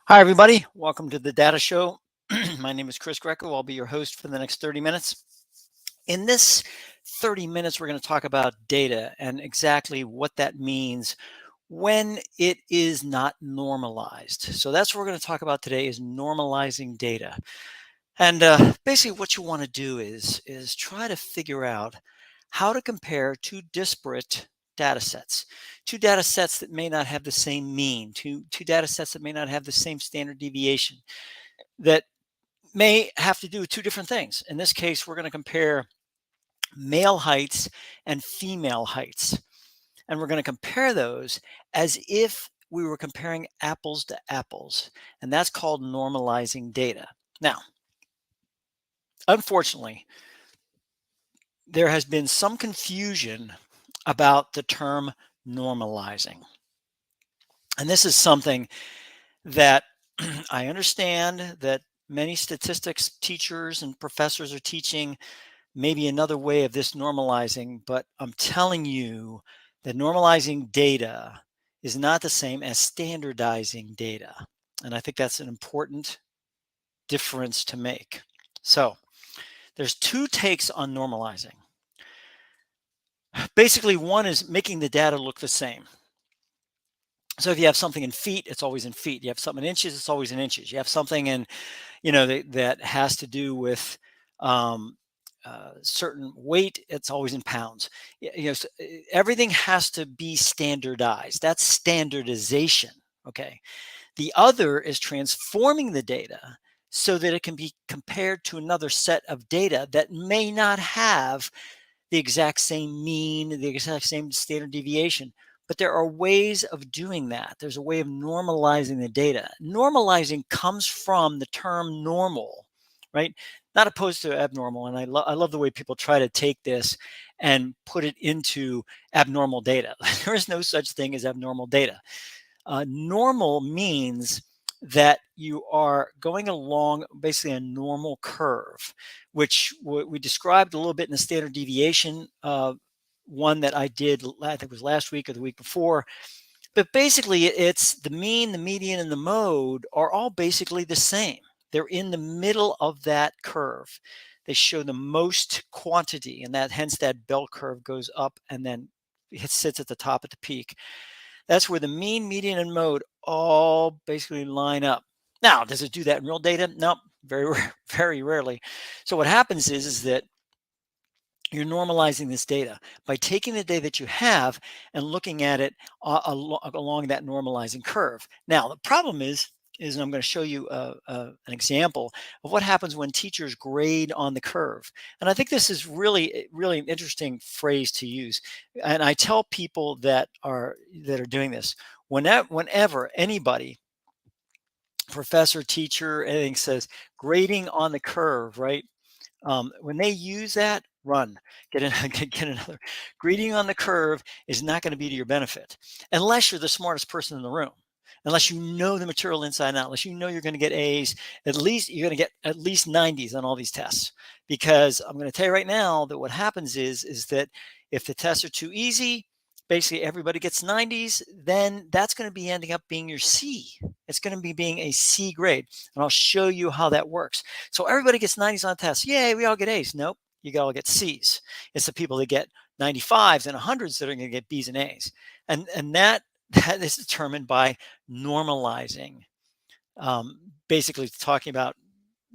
Hi, everybody. Welcome to the Data Show. My name is Chris Greco. I'll be your host for the next 30 minutes. In this 30 minutes, we're going to talk about data and exactly what that means when it is not normalized. So that's what we're going to talk about today is normalizing data. And basically what you want to do is try to figure out how to compare two disparate data sets, two data sets that may not have the same mean, two data sets that may not have the same standard deviation, that may have to do with two different things. In this case, we're going to compare male heights and female heights. And we're going to compare those as if we were comparing apples to apples. And that's called normalizing data. Now, unfortunately, there has been some confusion about the term normalizing. And this is something that I understand that many statistics teachers and professors are teaching maybe another way of this normalizing, but I'm telling you that normalizing data is not the same as standardizing data. And I think that's an important difference to make. So there's two takes on normalizing. Basically, one is making the data look the same. So if you have something in feet, it's always in feet. You have something in inches, it's always in inches. You have something in, that has to do with certain weight, it's always in pounds. Everything has to be standardized. That's standardization. Okay. The other is transforming the data so that it can be compared to another set of data that may not have the exact same mean, the exact same standard deviation. But there are ways of doing that. There's a way of normalizing the data. Normalizing comes from the term normal, right? Not opposed to abnormal. And I love the way people try to take this and put it into abnormal data. There is no such thing as abnormal data. Normal means that you are going along basically a normal curve, which we described a little bit in the standard deviation one that I did, I think it was last week or the week before. But basically, it's the mean, the median, and the mode are all basically the same. They're in the middle of that curve. They show the most quantity, and that hence that bell curve goes up and then it sits at the top at the peak. That's where the mean, median, and mode all basically line up. Now, does it do that in real data? No, very, very rarely. So what happens is that you're normalizing this data by taking the data that you have and looking at it along that normalizing curve. Now, the problem is and I'm going to show you an example of what happens when teachers grade on the curve. And I think this is really, really an interesting phrase to use. And I tell people that are doing this, whenever anybody, professor, teacher, anything says grading on the curve, right? When they use that, run, get in, get another. Grading on the curve is not going to be to your benefit unless you're the smartest person in the room, unless you know the material inside and out, unless you know you're going to get A's. At least you're going to get at least 90s on all these tests. Because I'm going to tell you right now that what happens is that if the tests are too easy, basically everybody gets 90s, then that's going to be ending up being your C. It's going to be being a C grade. And I'll show you how that works. So everybody gets 90s on tests. Yay, we all get A's. Nope, you all get C's. It's the people that get 95s and 100s that are going to get B's and A's. And that is determined by normalizing, basically talking about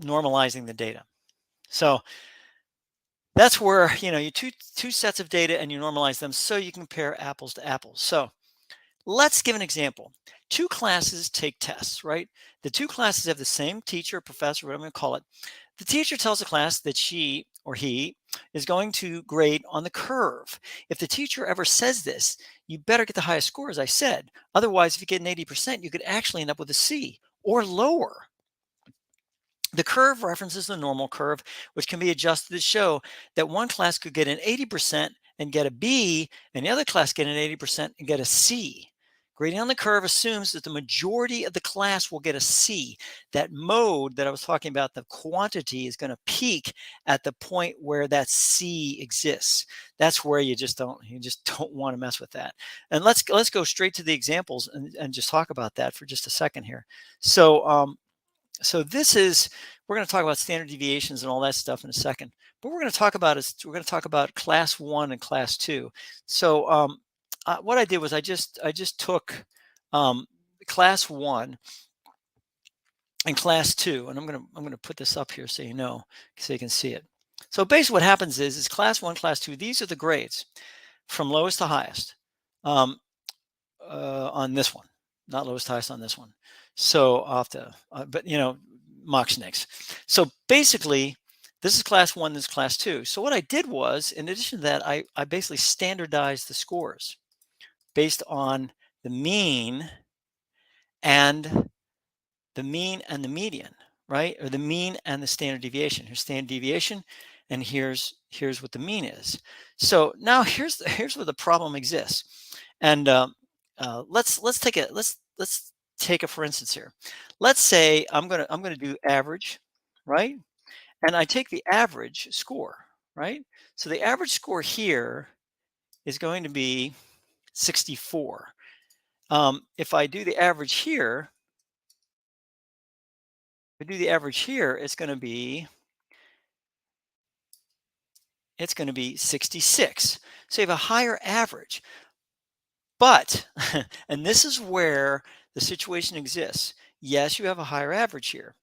normalizing the data. So that's where, you two sets of data and you normalize them so you can compare apples to apples. So let's give an example. Two classes take tests, right? The two classes have the same teacher, professor, whatever I'm going to call it. The teacher tells the class that she or he is going to grade on the curve. If the teacher ever says this, you better get the highest score, as I said. Otherwise, if you get an 80%, you could actually end up with a C or lower. The curve references the normal curve, which can be adjusted to show that one class could get an 80% and get a B, and the other class get an 80% and get a C. Grading on the curve assumes that the majority of the class will get a C. That mode that I was talking about, the quantity, is going to peak at the point where that C exists. That's where you just don't want to mess with that. And let's go straight to the examples and just talk about that for just a second here. So this is, we're going to talk about standard deviations and all that stuff in a second. But we're going to talk about class 1 and class 2. So what I did was I just took class 1 and class 2, and I'm gonna put this up here so you know, so you can see it. So basically, what happens is class 1, class 2. These are the grades from lowest to highest on this one, not lowest to highest on this one. So I'll have to, but mock snakes. So basically, this is class 1, this is class 2. So what I did was, in addition to that, I basically standardized the scores based on the mean and the median, right? Or the mean and the standard deviation. Here's standard deviation, and here's what the mean is. So now here's where the problem exists. And let's take a for instance here. Let's say I'm gonna do average, right? And I take the average score, right? So the average score here is going to be 64. If I do the average here, it's going to be 66. So you have a higher average. But, and this is where the situation exists. Yes, you have a higher average here.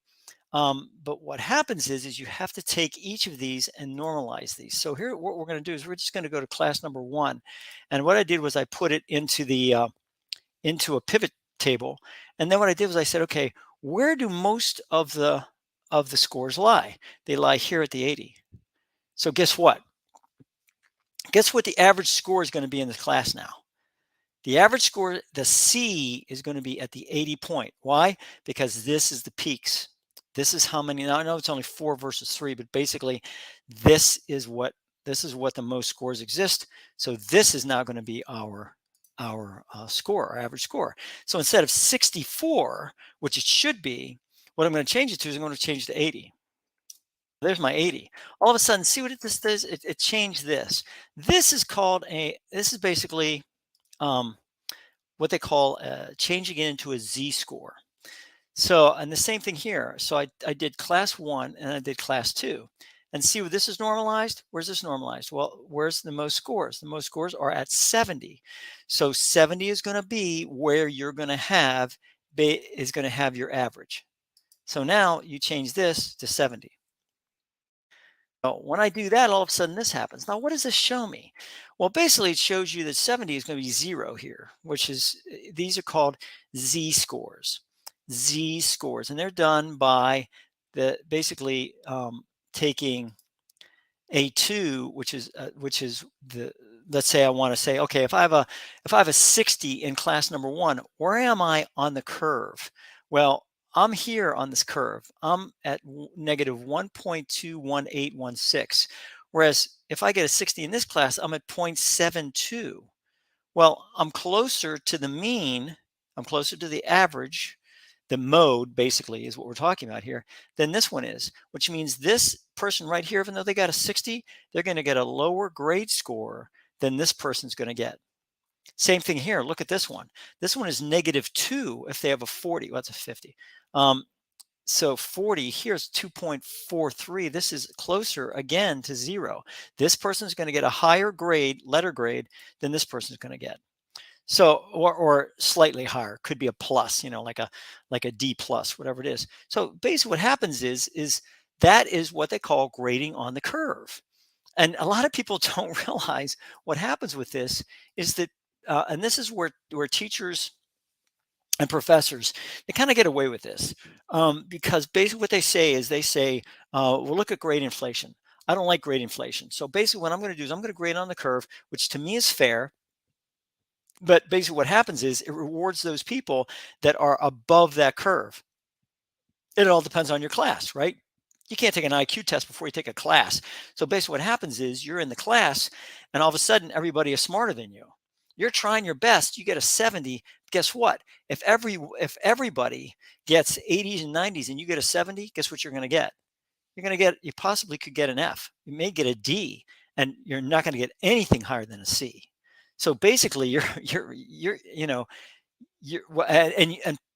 But what happens is you have to take each of these and normalize these. So here, what we're going to do is we're just going to go to class number 1. And what I did was I put it into the into a pivot table. And then what I did was I said, okay, where do most of the scores lie? They lie here at the 80. So guess what? Guess what the average score is going to be in this class now? The average score, the C, is going to be at the 80 point. Why? Because this is the peaks. This is how many. Now I know it's only 4 versus 3, but basically this is what the most scores exist. So this is now going to be our score, our average score. So instead of 64, which it should be, what I'm going to change it to is I'm going to change to 80. There's my 80. All of a sudden, see what this does? It changed this. This is basically what they call changing it into a Z-score. So, and the same thing here. So I did class 1 and I did class 2. And see where this is normalized? Where's this normalized? Well, where's the most scores? The most scores are at 70. So 70 is going to be where you're going to have your average. So now you change this to 70. So when I do that, all of a sudden this happens. Now, what does this show me? Well, basically it shows you that 70 is going to be 0 here, which is, these are called Z-scores. Z-scores, and they're done by basically taking A2, which is the, let's say I want to say, okay, if I have a 60 in class number 1, where am I on the curve? Well, I'm here on this curve. I'm at negative 1.21816. Whereas if I get a 60 in this class, I'm at 0.72. Well, I'm closer to the mean. I'm closer to the average. The mode basically is what we're talking about here than this one is, which means this person right here, even though they got a 60, they're going to get a lower grade score than this person's going to get. Same thing here. Look at this one. This one is -2 if they have a 40. Well, that's a 50. So 40, here's 2.43. This is closer again to 0. This person's going to get a higher grade, letter grade, than this person's going to get. So, or slightly higher, could be a plus, like a D plus, whatever it is. So basically what happens is that is what they call grading on the curve. And a lot of people don't realize what happens with this is that, and this is where teachers and professors, they kind of get away with this because basically what they say, well, look at grade inflation. I don't like grade inflation. So basically what I'm going to do is I'm going to grade on the curve, which to me is fair. But basically what happens is it rewards those people that are above that curve. It all depends on your class, right? You can't take an IQ test before you take a class. So basically what happens is you're in the class and all of a sudden everybody is smarter than you. You're trying your best. You get a 70, guess what? If everybody gets 80s and 90s and you get a 70, guess what you're going to get? You possibly could get an F. You may get a D, and you're not going to get anything higher than a C. So basically, and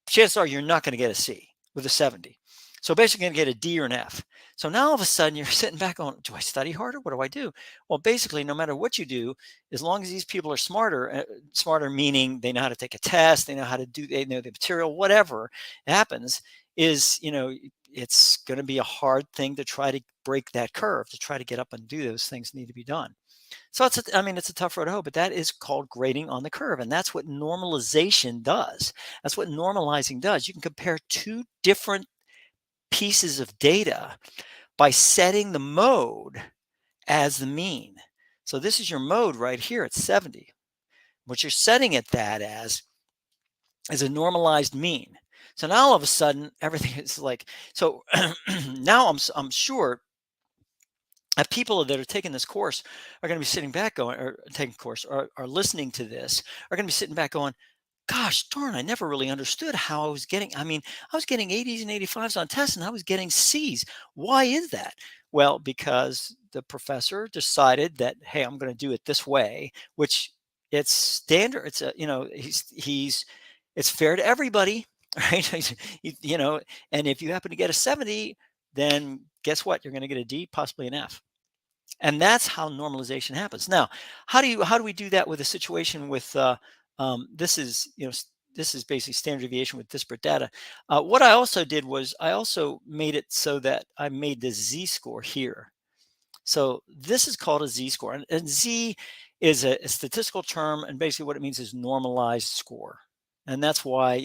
chances are you're not going to get a C with a 70. So basically, you're going to get a D or an F. So now all of a sudden, you're sitting back going, "Do I study harder? What do I do?" Well, basically, no matter what you do, as long as these people are smarter meaning they know how to take a test, they know the material, whatever happens, is it's going to be a hard thing to try to break that curve, to try to get up and do those things that need to be done. So it's a tough road to hoe, but that is called grading on the curve. And that's what normalization does. That's what normalizing does. You can compare two different pieces of data by setting the mode as the mean. So this is your mode right here at 70. What you're setting it that as is a normalized mean. So now all of a sudden everything is like, so now I'm sure people that are taking this course are going to be sitting back going, or taking course, or are listening to this, are going to be sitting back going, gosh darn, I never really understood how I was getting. I mean, I was getting 80s and 85s on tests and I was getting C's. Why is that? Well, because the professor decided that, hey, I'm going to do it this way, which it's standard. It's it's fair to everybody, right? And if you happen to get a 70, then guess what? You're going to get a D, possibly an F. And that's how normalization happens. Now, how do we do that with a situation with this is basically standard deviation with disparate data. What I also did was I also made it so that I made the z-score here. So this is called a z-score, and z is a statistical term, and basically what it means is normalized score. And that's why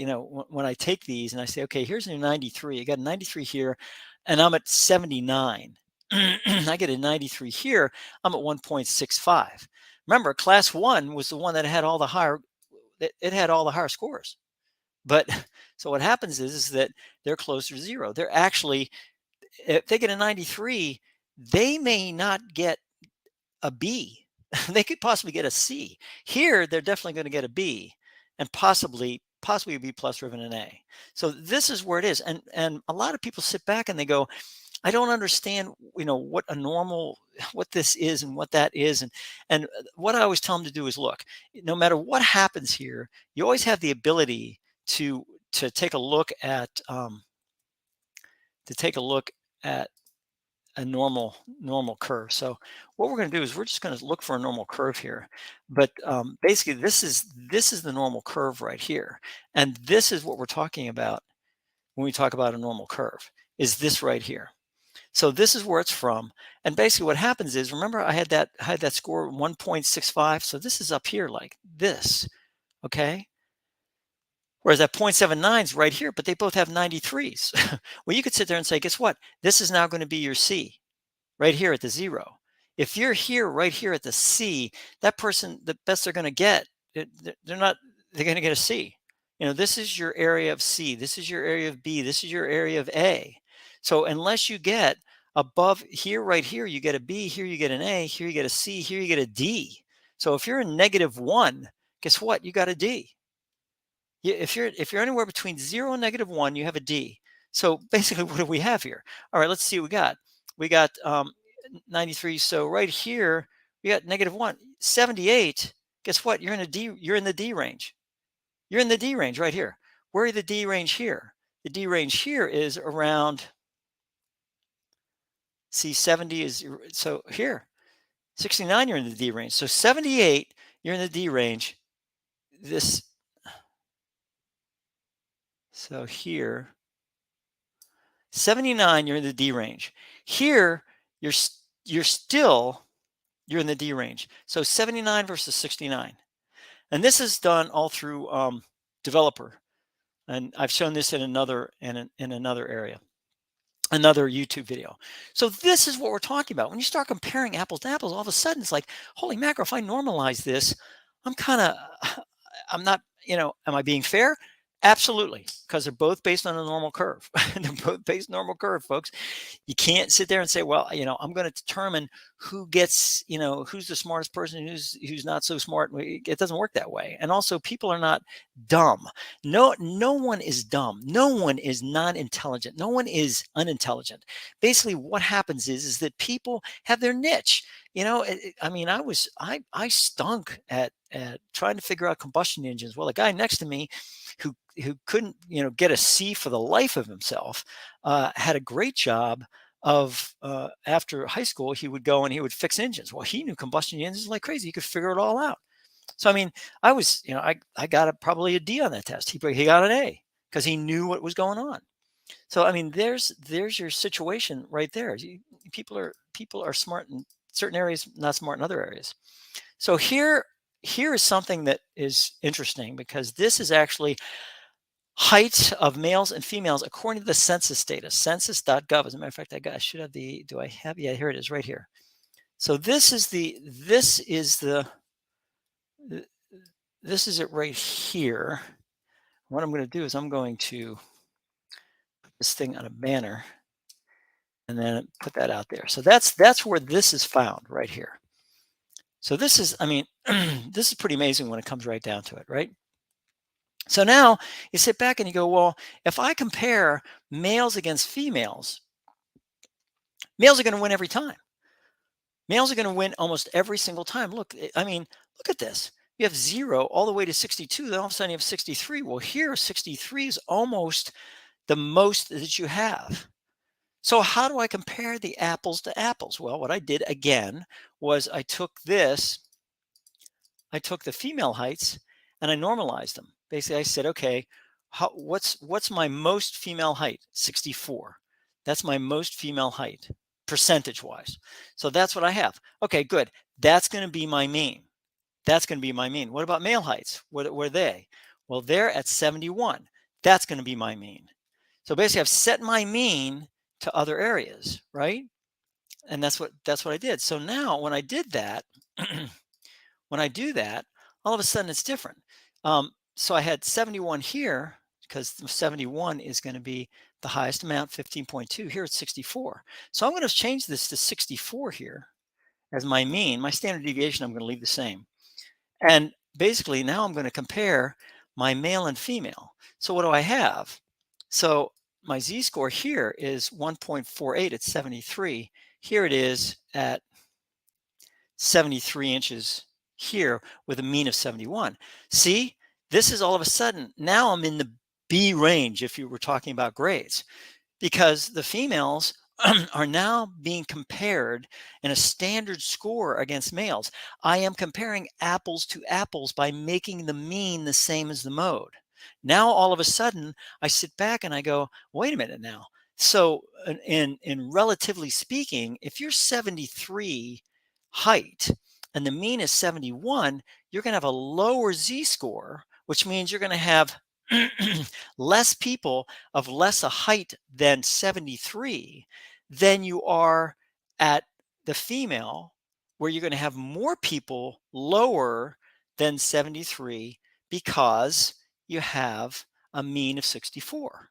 when I take these and I say, okay, here's a 93, I got a 93 here, and I'm at 79. I get a 93 here, I'm at 1.65. Remember, class 1 was the one that had all the higher, it had all the higher scores. But so what happens is that they're closer to 0. They're actually, if they get a 93, they may not get a B. They could possibly get a C. Here, they're definitely going to get a B, and possibly a B plus or even an A. So this is where it is. And a lot of people sit back and they go, I don't understand, what this is and what that is. And what I always tell them to do is, look, no matter what happens here, you always have the ability to take a look at a normal curve. So what we're going to do is we're just going to look for a normal curve here. But basically, this is the normal curve right here, and this is what we're talking about when we talk about a normal curve. Is this right here? So this is where it's from. And basically what happens is, remember I had that score 1.65. So this is up here like this, okay? Whereas that 0.79 is right here, but they both have 93s. Well, you could sit there and say, guess what? This is now going to be your C right here at the 0. If you're here, right here at the C, that person, the best they're going to get, they're going to get a C. This is your area of C. This is your area of B. This is your area of A. So unless you get above here, right here, you get a B, here you get an A, here you get a C, here you get a D. So if you're in -1, guess what? You got a D. If you're anywhere between 0 and -1, you have a D. So basically, what do we have here? All right, let's see what we got. We got 93. So right here, we got -1. 78, guess what? You're in the D range. You're in the D range right here. Where are the D range here? The D range here is around, see, 70 is, so here, 69, you're in the D range. So 78, you're in the D range. So here, 79, you're in the D range. Here, you're in the D range. So 79 versus 69. And this is done all through Developer. And I've shown this in another area, another YouTube video. So this is what we're talking about. When you start comparing apples to apples, all of a sudden it's like, holy mackerel, if I normalize this, I'm not, am I being fair? Absolutely, because they're both based on a normal curve. They're both based normal curve, folks. You can't sit there and say, "Well, I'm going to determine who gets, who's the smartest person, who's not so smart." It doesn't work that way. And also, people are not dumb. No one is dumb. No one is not intelligent. No one is unintelligent. Basically, what happens is that people have their niche. I mean, I stunk at trying to figure out combustion engines. Well, the guy next to me who couldn't get a C for the life of himself, had a great job of after high school he would go and he would fix engines. Well, he knew combustion engines like crazy. He could figure it all out. So I mean, I was I got probably a D on that test. He got an A because he knew what was going on. So I mean, there's your situation right there. People are smart in certain areas, not smart in other areas. So here is something that is interesting because this is actually height of males and females according to the census data, census.gov. As a matter of fact, I should have do I have, yeah, here it is right here. So th- this is it right here. What I'm going to do is I'm going to put this thing on a banner and then put that out there. So that's where this is found right here. So this is, I mean, this is pretty amazing when it comes right down to it, right? So now you sit back and you go, well, if I compare males against females, males are going to win every time. Males are going to win almost every single time. Look, I mean, look at this. You have 0 all the way to 62. Then all of a sudden you have 63. Well, here 63 is almost the most that you have. So how do I compare the apples to apples? Well, what I did again was I took the female heights and I normalized them. Basically, I said, okay, what's my most female height? 64. That's my most female height, percentage wise. So that's what I have. Okay, good. That's going to be my mean. That's going to be my mean. What about male heights? What were they? Well, they're at 71. That's going to be my mean. So basically, I've set my mean to other areas, right? And that's what I did. So now when I did that, when I do that, all of a sudden it's different. So I had 71 here because 71 is going to be the highest amount, 15.2. Here it's 64. So I'm going to change this to 64 here as my mean. My standard deviation I'm going to leave the same. And basically now I'm going to compare my male and female. So what do I have? So my z-score here is 1.48 at 73. Here it is at 73 inches here with a mean of 71. See, this is all of a sudden, now I'm in the B range if you were talking about grades, because the females are now being compared in a standard score against males. I am comparing apples to apples by making the mean the same as the mode. Now, all of a sudden, I sit back and I go, wait a minute now. So in relatively speaking, if you're 73 height and the mean is 71, you're going to have a lower z-score, which means you're going to have less people of less a height than 73 than you are at the female, where you're going to have more people lower than 73 because you have a mean of 64.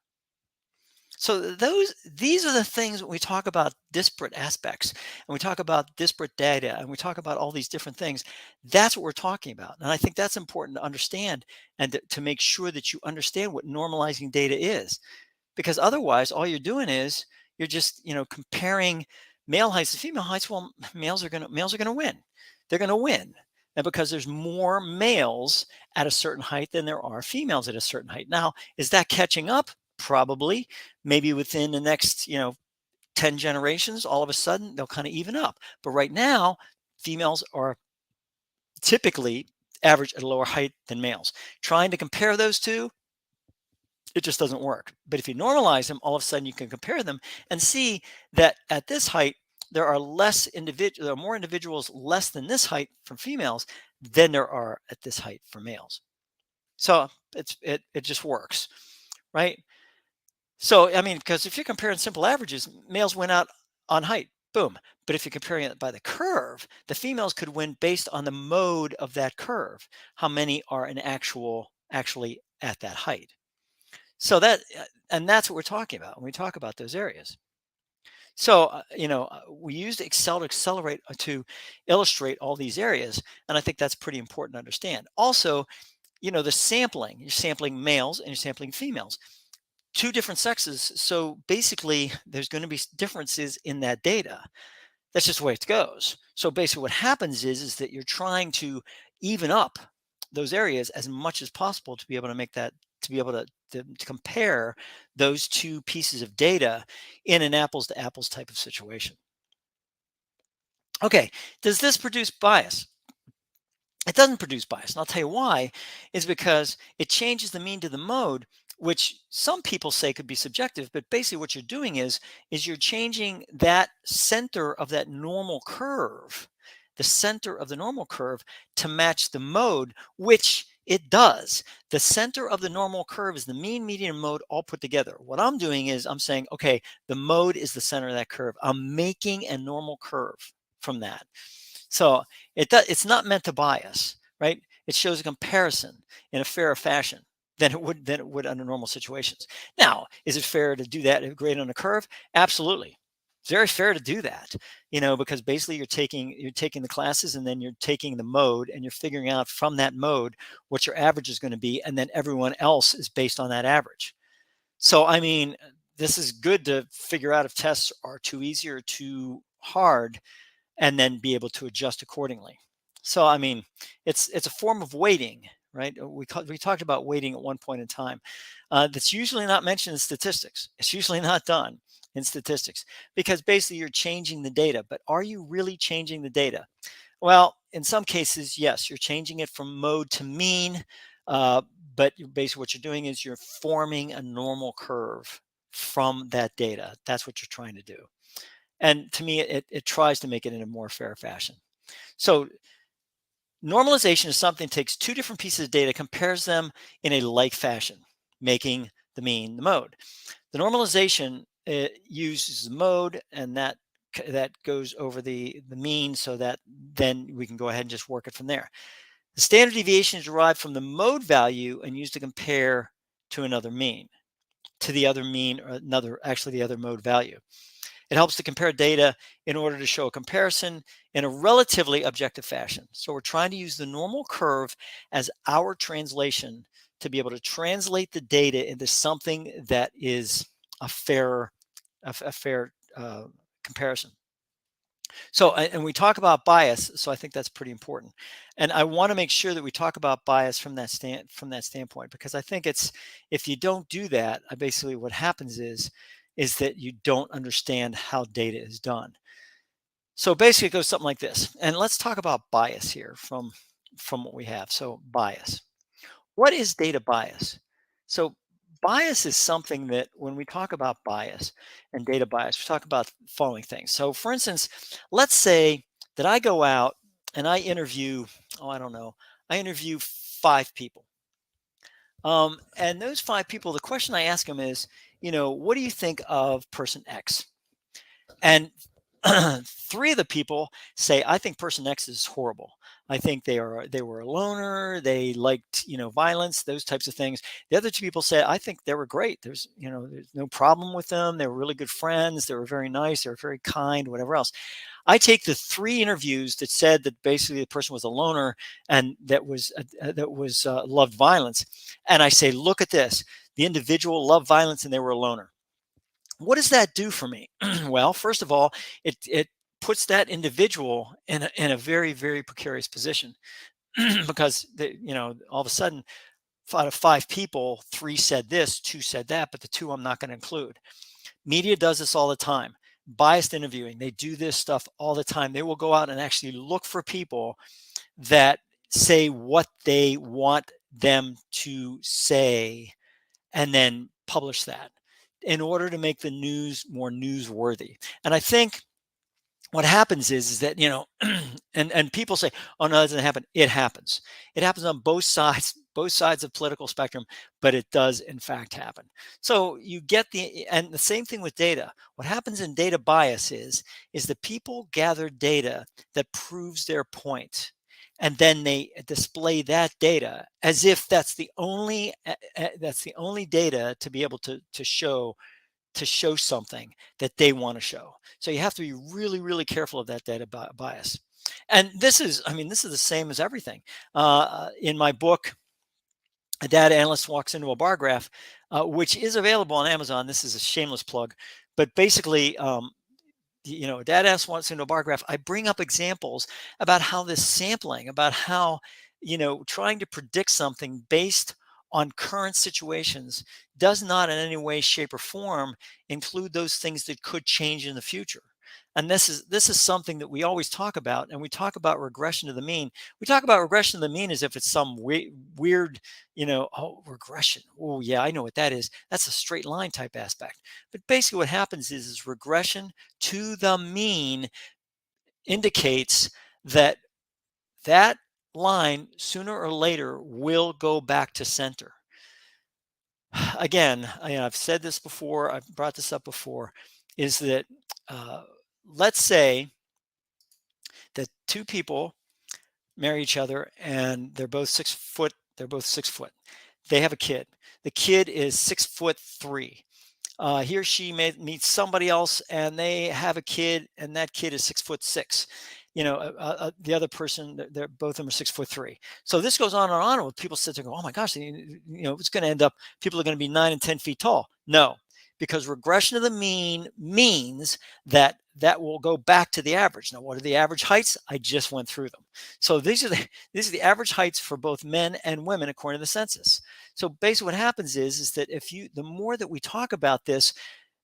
So these are the things when we talk about disparate aspects and we talk about disparate data and we talk about all these different things. That's what we're talking about. And I think that's important to understand and to make sure that you understand what normalizing data is, because otherwise all you're doing is you're just comparing male heights to female heights. Well, males are gonna win. They're gonna win. And because there's more males at a certain height than there are females at a certain height. Now, is that catching up? Probably. Maybe within the next 10 generations, all of a sudden they'll kind of even up. But right now, females are typically average at a lower height than males. Trying to compare those two, it just doesn't work. But if you normalize them, all of a sudden you can compare them and see that at this height, there are more individuals less than this height from females than there are at this height for males. So it just works, right? So I mean, because if you're comparing simple averages, males win out on height, boom. But if you're comparing it by the curve, the females could win based on the mode of that curve. How many are actually at that height? So and that's what we're talking about when we talk about those areas. So, we used Excel to accelerate to illustrate all these areas, and I think that's pretty important to understand. Also, the sampling, you're sampling males and you're sampling females, two different sexes. So basically, there's going to be differences in that data. That's just the way it goes. So basically, what happens is that you're trying to even up those areas as much as possible to be able to make that to be able to compare those two pieces of data in an apples to apples type of situation. Okay, does this produce bias? It doesn't produce bias, and I'll tell you why, is because it changes the mean to the mode, which some people say could be subjective, but basically what you're doing is you're changing that center of that normal curve, the center of the normal curve to match the mode, which it does. The center of the normal curve is the mean, median, and mode all put together. What I'm doing is I'm saying, okay, the mode is the center of that curve. I'm making a normal curve from that. So it's not meant to bias, right? It shows a comparison in a fairer fashion than it would under normal situations. Now, is it fair to do that grade on a curve? Absolutely. It's very fair to do that, because basically you're taking the classes and then you're taking the mode and you're figuring out from that mode what your average is going to be, and then everyone else is based on that average. So I mean, this is good to figure out if tests are too easy or too hard and then be able to adjust accordingly. So I mean, it's a form of weighting, right? We talked about weighting at one point in time. That's usually not mentioned in statistics. It's usually not done in statistics because basically you're changing the data. But are you really changing the data? Well, in some cases, yes, you're changing it from mode to mean. Uh, but basically what you're doing is you're forming a normal curve from that data. That's what you're trying to do. And to me, it tries to make it in a more fair fashion. So normalization is something that takes two different pieces of data, compares them in a like fashion, making the mean the mode. The normalization uses the mode, and that goes over the mean, so that then we can go ahead and just work it from there. The standard deviation is derived from the mode value and used to compare to another mean, to the other mean, or the other mode value. It helps to compare data in order to show a comparison in a relatively objective fashion. So we're trying to use the normal curve as our translation to be able to translate the data into something that is a fair comparison. So, and we talk about bias, so I think that's pretty important. And I want to make sure that we talk about bias from that standpoint, because I think it's, if you don't do that, basically what happens is that you don't understand how data is done. So basically it goes something like this. And let's talk about bias here from what we have. So bias. What is data bias? So bias is something that when we talk about bias and data bias, we talk about following things. So for instance, let's say that I go out and I interview, I don't know, I interview 5 people. And those 5 people, the question I ask them is, what do you think of person X? And 3 of the people say, I think person X is horrible. I think they were a loner. They liked, violence, those types of things. The other 2 people said, I think they were great. There's no problem with them. They were really good friends. They were very nice. They were very kind, whatever else. I take the 3 interviews that said that basically the person was a loner and that was loved violence, and I say, look at this. The individual loved violence and they were a loner. What does that do for me? Well, first of all, it puts that individual in a very, very precarious position because all of a sudden, out of 5 people, 3 said this, 2 said that, but the 2 I'm not going to include. Media does this all the time. Biased interviewing, they do this stuff all the time. They will go out and actually look for people that say what they want them to say and then publish that in order to make the news more newsworthy. And I think what happens is that, and people say, oh no, that doesn't happen. It happens. It happens on both sides of political spectrum, but it does in fact happen. So you get and the same thing with data. What happens in data bias is that people gather data that proves their point. and then they display that data as if that's the only data to be able to show something that they want to show. So you have to be really, really careful of that data bias. And this is, I mean, this is the same as everything. In my book, A Data Analyst Walks into a Bar Graph, which is available on Amazon. This is a shameless plug, but basically, a data analyst walks into a bar graph. I bring up examples about how this sampling, about how, trying to predict something based on current situations does not in any way, shape, or form include those things that could change in the future. And this is something that we always talk about, and we talk about regression to the mean. We talk about regression to the mean as if it's some weird, oh, regression. Oh, yeah, I know what that is. That's a straight line type aspect. But basically, what happens is regression to the mean indicates that that line sooner or later will go back to center. Again, I've said this before, I've brought this up before, is that let's say that two people marry each other and they're both 6 foot. They're both 6 foot. They have a kid. The kid is 6'3". He or she meets somebody else and they have a kid, and that kid is 6'6". The other person, they're both of them are 6'3". So this goes on and on. With people sit there and go, "Oh my gosh, it's going to end up. People are going to be 9 and 10 feet tall." No, because regression to the mean means that will go back to the average. Now, what are the average heights? I just went through them. So these are the average heights for both men and women according to the census. So basically, what happens is that the more that we talk about this,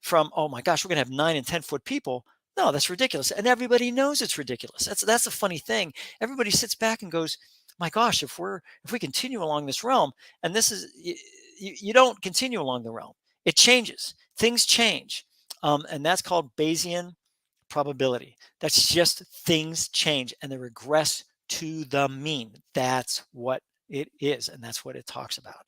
from, oh my gosh, we're going to have 9 and 10 foot people. No, that's ridiculous, and everybody knows it's ridiculous. That's a funny thing. Everybody sits back and goes, my gosh, if we continue along this realm, and this is you don't continue along the realm. It changes. Things change, and that's called Bayesian probability. That's just things change and they regress to the mean. That's what it is, and that's what it talks about.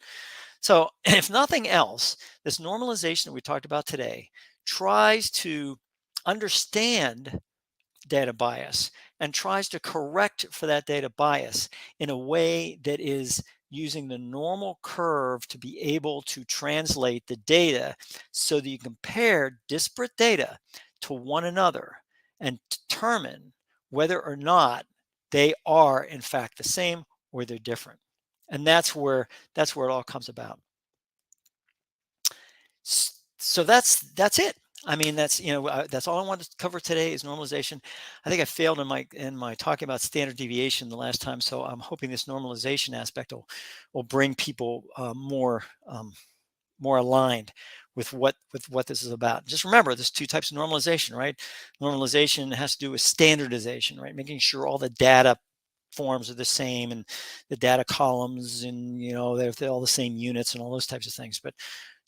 So, if nothing else, this normalization that we talked about today tries to understand data bias and tries to correct for that data bias in a way that is using the normal curve to be able to translate the data so that you compare disparate data to one another and determine whether or not they are in fact the same or they're different. And that's where it all comes about. So that's it. I mean, that's all I wanted to cover today is normalization. I think I failed in my talking about standard deviation the last time, so I'm hoping this normalization aspect will bring people more aligned with what this is about. Just remember, there's two types of normalization, right? Normalization has to do with standardization, right? Making sure all the data forms are the same and the data columns, and they're all the same units and all those types of things. But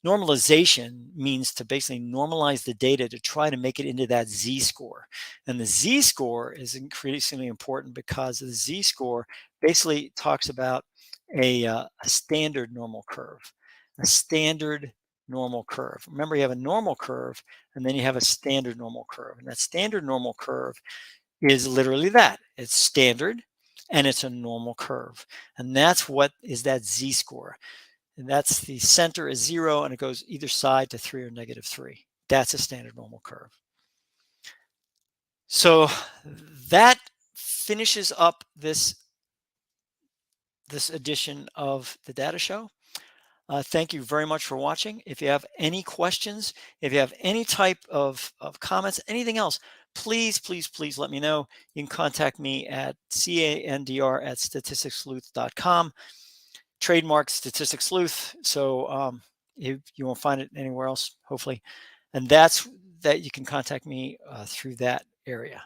normalization means to basically normalize the data to try to make it into that z-score. And the z-score is increasingly important because the z-score basically talks about a standard normal curve. A standard normal curve. Remember, you have a normal curve and then you have a standard normal curve. And that standard normal curve is literally that. It's standard and it's a normal curve. And that's what is that z-score. And that's the center is 0 and it goes either side to 3 or -3. That's a standard normal curve. So that finishes up this edition of the Data Show. Thank you very much for watching. If you have any questions, if you have any type of comments, anything else, please let me know. You can contact me at candr@statisticssleuth.com. Trademark Statistics Sleuth, so you won't find it anywhere else, hopefully. And that you can contact me through that area.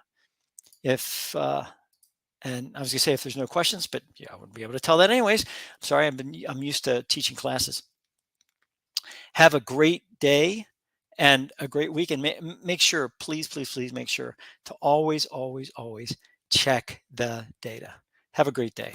And I was gonna say if there's no questions, but yeah, I wouldn't be able to tell that anyways. Sorry, I'm used to teaching classes. Have a great day and a great week, and make sure, please make sure to always check the data. Have a great day.